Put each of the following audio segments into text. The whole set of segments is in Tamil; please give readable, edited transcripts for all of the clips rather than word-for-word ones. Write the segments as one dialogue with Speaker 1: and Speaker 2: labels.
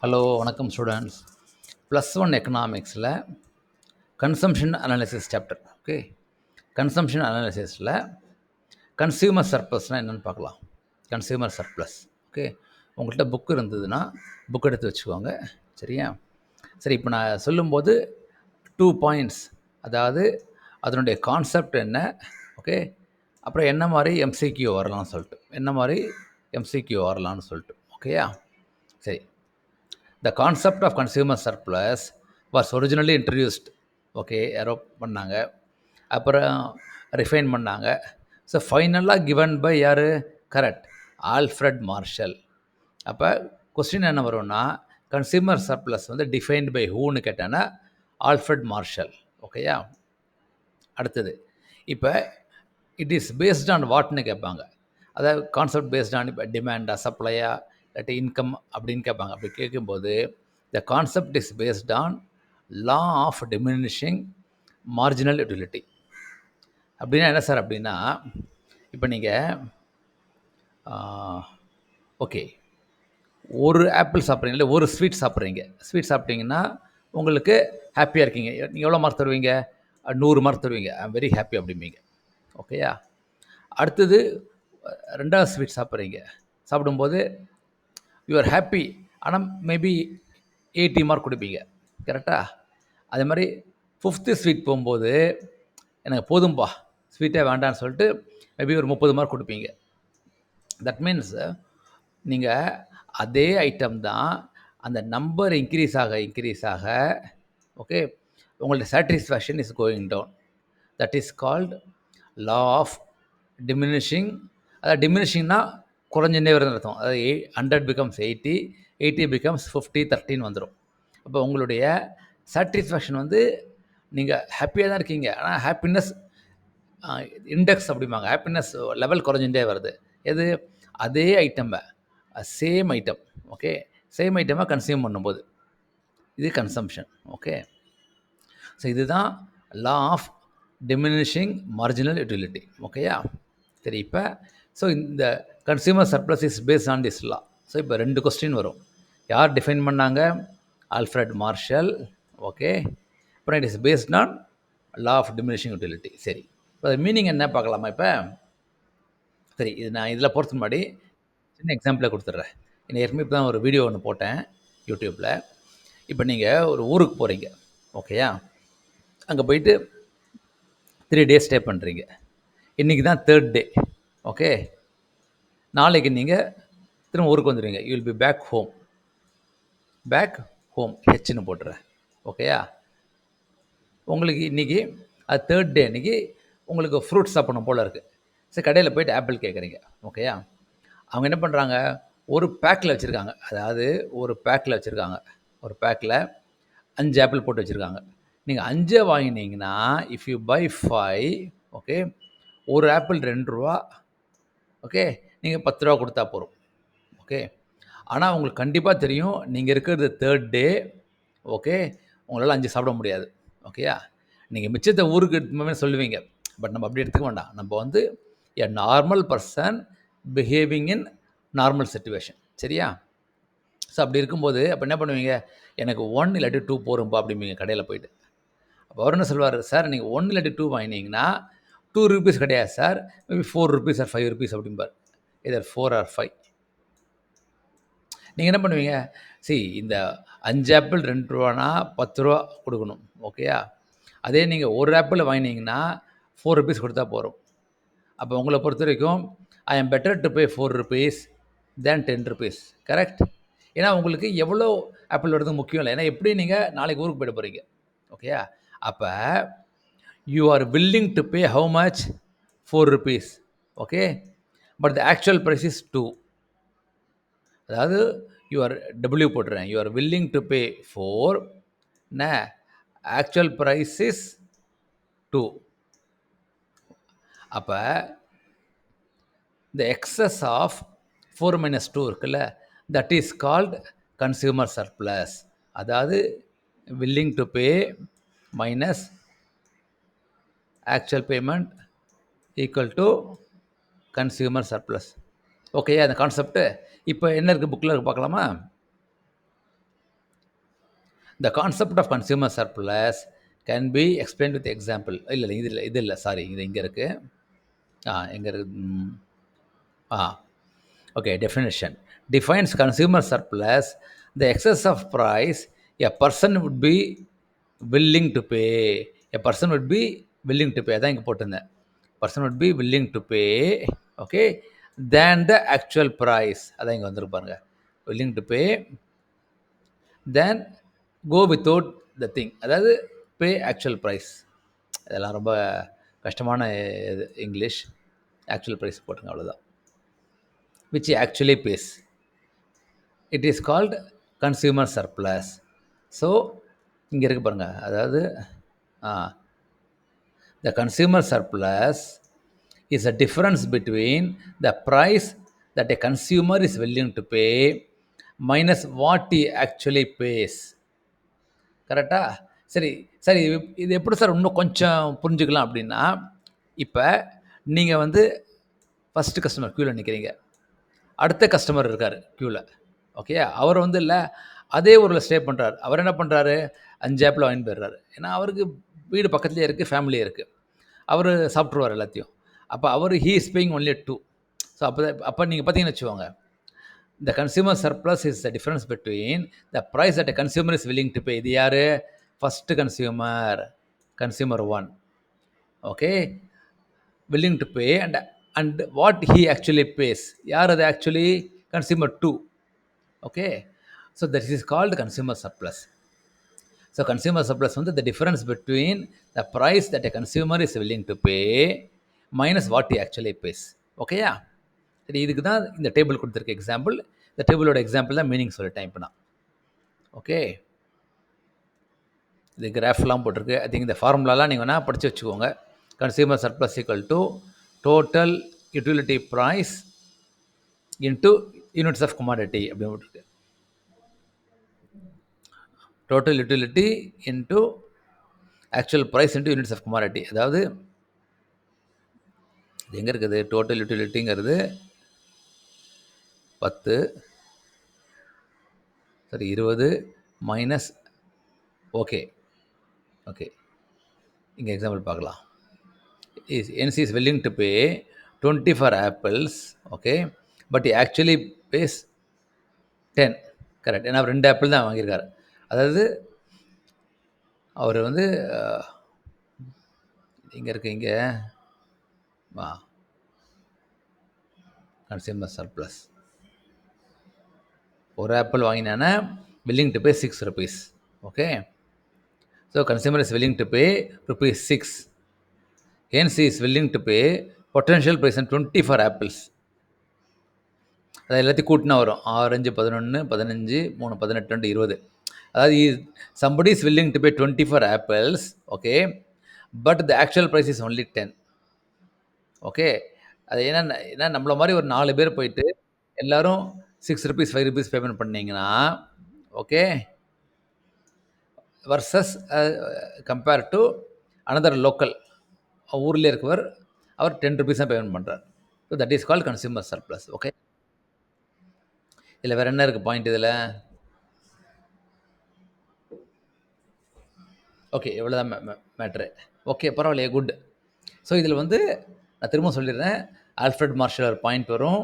Speaker 1: ஹலோ, வணக்கம் ஸ்டூடெண்ட்ஸ். +1 எக்கனாமிக்ஸில் consumption analysis chapter. Okay, consumption அனாலிசிஸில் கன்சியூமர் சர்ப்ளஸ்னால் என்னென்னு பார்க்கலாம். Consumer surplus. ஓகே, உங்கள்கிட்ட புக் இருந்ததுன்னா புக் எடுத்து வச்சுக்கோங்க. சரியா? சரி, இப்போ நான் சொல்லும்போது 2 பாயிண்ட்ஸ், அதாவது அதனுடைய கான்செப்ட் என்ன, ஓகே, அப்புறம் என்ன மாதிரி எம்சிக்யூ வரலாம்னு சொல்லிட்டு, ஓகேயா? சரி, the concept of consumer surplus was originally introduced. Okay, யாரோ பண்ணாங்க, அப்புறம் ரிஃபைன் பண்ணாங்க. ஸோ ஃபைனலாக கிவன் பை யார்? Correct, Alfred Marshall. அப்போ கொஸ்டின் என்ன வரும்னா, கன்சியூமர் சர்ப்ளஸ் வந்து டிஃபைன்ட் பை ஹூன்னு கேட்டானா ஆல்ஃப்ரெட் மார்ஷல். ஓகேயா? அடுத்தது, இப்போ இட் இஸ் பேஸ்ட் ஆன் வாட்னு கேட்பாங்க. அதாவது கான்செப்ட் பேஸ்ட் ஆன் இப்போ டிமாண்டா, சப்ளையா, இல்லாட்டி இன்கம் அப்படின்னு கேட்பாங்க. அப்படி கேட்கும்போது the concept is based on law of diminishing marginal utility. அப்படின்னா என்ன சார்? அப்படின்னா இப்போ நீங்கள் ஓகே, ஒரு ஆப்பிள் சாப்பிட்றீங்க, இல்லை ஒரு ஸ்வீட் சாப்பிட்றீங்கன்னா உங்களுக்கு ஹாப்பியாக இருக்கீங்க. நீங்கள் எவ்வளோ மார்க் தருவீங்க? 100 மார்க் தருவீங்க. ஐ எம் வெரி ஹாப்பி அப்படிம்பீங்க. ஓகேயா? அடுத்தது 2வது ஸ்வீட் சாப்பிடும்போது யூ ஆர் ஹாப்பி, ஆனால் மேபி 80 மார்க் கொடுப்பீங்க. கரெக்டாக? அதே மாதிரி 5th ஸ்வீட் போகும்போது எனக்கு போதும்பா, ஸ்வீட்டே வேண்டான்னு சொல்லிட்டு மேபி ஒரு 30 மார்க் கொடுப்பீங்க. தட் மீன்ஸ் நீங்கள் அதே ஐட்டம் தான், அந்த நம்பர் இன்க்ரீஸ் ஆக ஓகே, உங்களுடைய satisfaction is going down. That is called law of diminishing. அதாவது டிமினிஷிங்னா குறைஞ்சுட்டே வருதுன்னு அர்த்தம். அதாவது 100 becomes 80, 80 becomes 50, 13 வந்துடும். அப்போ உங்களுடைய சாட்டிஸ்ஃபேக்ஷன் வந்து நீங்கள் ஹாப்பியாக தான் இருக்கீங்க, ஆனால் ஹாப்பினஸ் இண்டெக்ஸ் அப்படிம்பாங்க, ஹாப்பினஸ் லெவல் குறைஞ்சுட்டே வருது. எது? அதே ஐட்டமை, சேம் ஐட்டம், ஓகே, சேம் ஐட்டமாக கன்சியூம் பண்ணும்போது இது கன்சம்ஷன். ஓகே, ஸோ இதுதான் law of diminishing marginal utility. ஓகேயா? சரி, இப்போ ஸோ இந்த consumer surplus is based on this law. So இப்போ 2 கொஸ்டின் வரும். யார் டிஃபைன் பண்ணாங்க? Alfred Marshall. ஓகே, அப்புறம் it is based on law of diminishing utility. சரி, இப்போ அது மீனிங் என்ன பார்க்கலாமா? இப்போ சரி, இது நான் இதில் போகிறதுக்கு முன்னாடி சின்ன எக்ஸாம்பிளை கொடுத்துட்றேன். ஏற்கனவே இப்போ தான் ஒரு வீடியோ ஒன்று போட்டேன் யூடியூப்பில். இப்போ நீங்கள் ஒரு ஊருக்கு போகிறீங்க, ஓகேயா? அங்கே போயிட்டு 3 days ஸ்டே பண்ணுறீங்க. இன்றைக்கி தான் 3rd day. ஓகே, நாளைக்கு நீங்கள் திரும்ப ஊருக்கு வந்துடுவீங்க. You will be back home, ஹெச்னு போட்டுறேன். ஓகேயா? உங்களுக்கு இன்றைக்கி அது 3rd day அன்றைக்கி உங்களுக்கு ஃப்ரூட்ஸ் சாப்பிடணும் போல் இருக்குது. சரி, கடையில் போய்ட்டு ஆப்பிள் கேட்குறீங்க. ஓகேயா? அவங்க என்ன பண்ணுறாங்க? ஒரு பேக்கில் வச்சுருக்காங்க. அதாவது ஒரு பேக்கில் 5 ஆப்பிள் போட்டு வச்சுருக்காங்க. நீங்கள் 5 வாங்கினீங்கன்னா இஃப் யூ பை 5, ஓகே, ஒரு ஆப்பிள் 2 ரூபா. ஓகே, நீங்கள் 10 ரூபா கொடுத்தா போகிறோம். ஓகே, ஆனால் உங்களுக்கு கண்டிப்பாக தெரியும் நீங்கள் இருக்கிறது 3rd day. ஓகே, உங்களால் 5 சாப்பிட முடியாது. ஓகேயா? நீங்கள் மிச்சத்தை ஊருக்கு எடுத்துமே சொல்லுவீங்க. பட் நம்ம அப்படி எடுத்துக்க வேண்டாம். நம்ம வந்து a normal person behaving in normal situation. சரியா? ஸோ அப்படி இருக்கும்போது அப்போ என்ன பண்ணுவீங்க? எனக்கு 1 இல்லாட்டி 2 போரும்பா அப்படிம்பீங்க கடையில் போய்ட்டு. அப்போ அவர் என்ன சொல்வார்? சார் நீங்கள் 1 இல்லாட்டி 2 வாங்கினீங்கன்னா 2 rupees கிடையாது sir, maybe 4 rupees or 5 rupees அப்படிம்பார். இதர் 4 or 5. நீங்கள் என்ன பண்ணுவீங்க? இந்த 5 ஆப்பிள் 2 ரூபானா 10 ரூபா கொடுக்கணும். ஓகேயா? அதே நீங்கள் ஒரு ஆப்பிள் வாங்கினீங்கன்னா 4 rupees கொடுத்தா போகிறோம். அப்போ உங்களை பொறுத்த வரைக்கும் I am better to pay 4 rupees than 10 rupees. Correct? ஏன்னா உங்களுக்கு எவ்வளோ ஆப்பிள் வருது முக்கியம் இல்லை. ஏன்னா எப்படி நீங்கள் நாளைக்கு ஊருக்கு போய்ட்டு போகிறீங்க. ஓகேயா? அப்போ you are willing to pay how much? 4 rupees. Okay, but the actual price is 2. அதாவது யூ ஆர் டபிள்யூ போட்டுறேன். You are willing to pay 4, actual price is 2. அப்போ the excess of 4 minus 2 இருக்குல்ல, that is called consumer surplus. அதாவது willing to pay minus actual payment equal to consumer surplus. Okay, அந்த கான்செப்ட் இப்போ என்ன இருக்குது புக்கில் பார்க்கலாமா? The concept of consumer surplus can be explained with example. இல்லை இது இல்லை சாரி, இது இங்கே இருக்கு. எங்கே இருக்கு? Okay, definition. Defines consumer surplus, the excess of price a person would be willing to pay. A person would be willing to pay. அதான் இங்கே போட்டிருந்தேன். Person would be willing to pay, okay, than the actual price. அதான் இங்கே வந்துருக்கு பாருங்க. Willing to pay, then go without the thing. அதாவது pay actual price. இதெல்லாம் ரொம்ப கஷ்டமான இங்கிலீஷ். ஆக்சுவல் ப்ரைஸ் போட்டுங்க, அவ்வளோதான். which he actually pays. It is called consumer surplus. So இங்கே இருக்கு பாருங்க, அதாவது the consumer surplus is a difference between the price that a consumer is willing to pay minus what he actually pays. கரெக்டா? சரி சரி, இது எப்படி சார் இன்னும் கொஞ்சம் புரிஞ்சுக்கலாம் அப்படின்னா, இப்போ நீங்கள் வந்து ஃபஸ்ட்டு கஸ்டமர் க்யூவில் நிற்கிறீங்க, அடுத்த கஸ்டமர் இருக்கார் க்யூவில், ஓகே. அவர் வந்து இல்லை அதே ஊரில் ஸ்டே பண்ணுறாரு. அவர் என்ன பண்ணுறாரு, 5 ஆப்பிள் வாங்கி போயிடுறாரு. ஏன்னா அவருக்கு வீடு பக்கத்துலேயே இருக்குது, ஃபேமிலியே இருக்குது, அவர் சாப்பிட்ருவார் எல்லாத்தையும். அப்போ அவர் he is paying only 2. So அப்போ நீங்கள் பார்த்தீங்கன்னு வச்சுக்கோங்க, the consumer surplus is the difference between the price that a consumer is willing to pay. இது யார்? First consumer 1, okay, willing to pay and what he actually pays. யார் அது? Actually consumer 2, okay. So that is called consumer surplus. So consumer surplus வந்து the difference between the price that a consumer is willing to pay minus what he actually pays. ஓகேயா? சரி, இதுக்கு தான் இந்த டேபிள் கொடுத்துருக்க எக்ஸாம்பிள். இந்த டேபிளோட எக்ஸாம்பிள் தான் மீனிங் சொல்லிட்டேன் இப்போ நான். ஓகே, இது கிராஃப்லாம் போட்டிருக்கு. ஐ திங்க் இந்த ஃபார்முலாலாம் நீங்கள் வேணால் படித்து வச்சுக்கோங்க. Consumer surplus equal to total utility price into units of commodity அப்படின்னு போட்டிருக்கு. Total utility into actual price into units of commodity. அதாவது இது எங்கே இருக்குது? டோட்டல் யூட்டிலிட்டிங்கிறது 10, சரி 20 மைனஸ், ஓகே ஓகே, இங்கே எக்ஸாம்பிள் பார்க்கலாம். NC is willing to pay 20 for apples, okay, but he actually pays 10. Correct, ஏன்னா 2 ஆப்பிள் தான் வாங்கியிருக்காரு. அதாவது அவர் வந்து இங்கே இருக்கு, இங்கே கன்சியூமர் சர்ப்ளஸ், ஒரு apple வாங்கினானா willing to pay 6 rupees, okay. So consumer is willing to pay rupees 6. Hence he is willing to pay potential price 20 for apples. அது எல்லாத்தையும் கூட்டினா வரும் 6, 5, 11, 15, 3, 18, 20. அதாவது somebody is willing to pay 20 for apples, okay, but the actual price is only 10. Okay, அது ஏன்னா நம்மள மாதிரி ஒரு 4 பேர் போயிட்டு எல்லாரும் 6 rupees 5 rupees பேமெண்ட் பண்ணிங்கன்னா, okay, versus compare to another local, ஊரில் இருக்கவர் அவர் 10 rupees தான் பேமெண்ட் பண்ணுறார். So that is called consumer surplus. Okay, இதில் வேறு என்ன இருக்குது பாயிண்ட் இதில்? ஓகே, எவ்வளோதான் மேட்ரு. ஓகே, பரவாயில்லையே, குட். ஸோ இதில் வந்து நான் திரும்ப சொல்லிடுறேன், ஆல்ஃப்ரெட் மார்ஷல் ஒரு பாயிண்ட் வரும்,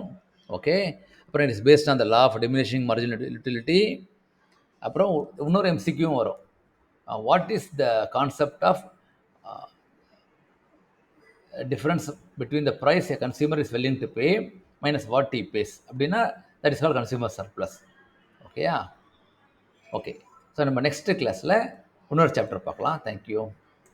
Speaker 1: ஓகே. அப்புறம் it is based on the law of diminishing marginal utility. அப்புறம் இன்னொரு எம்சிக்யூவும் வரும், what is the concept of difference between the price a consumer is willing to pay minus what he pays. அப்படின்னா that is called consumer surplus. ஓகேயா? ஓகே, ஸோ நம்ம நெக்ஸ்ட் கிளாஸில் இன்னொரு சாப்டர் பார்க்கலாம். தேங்க்யூ.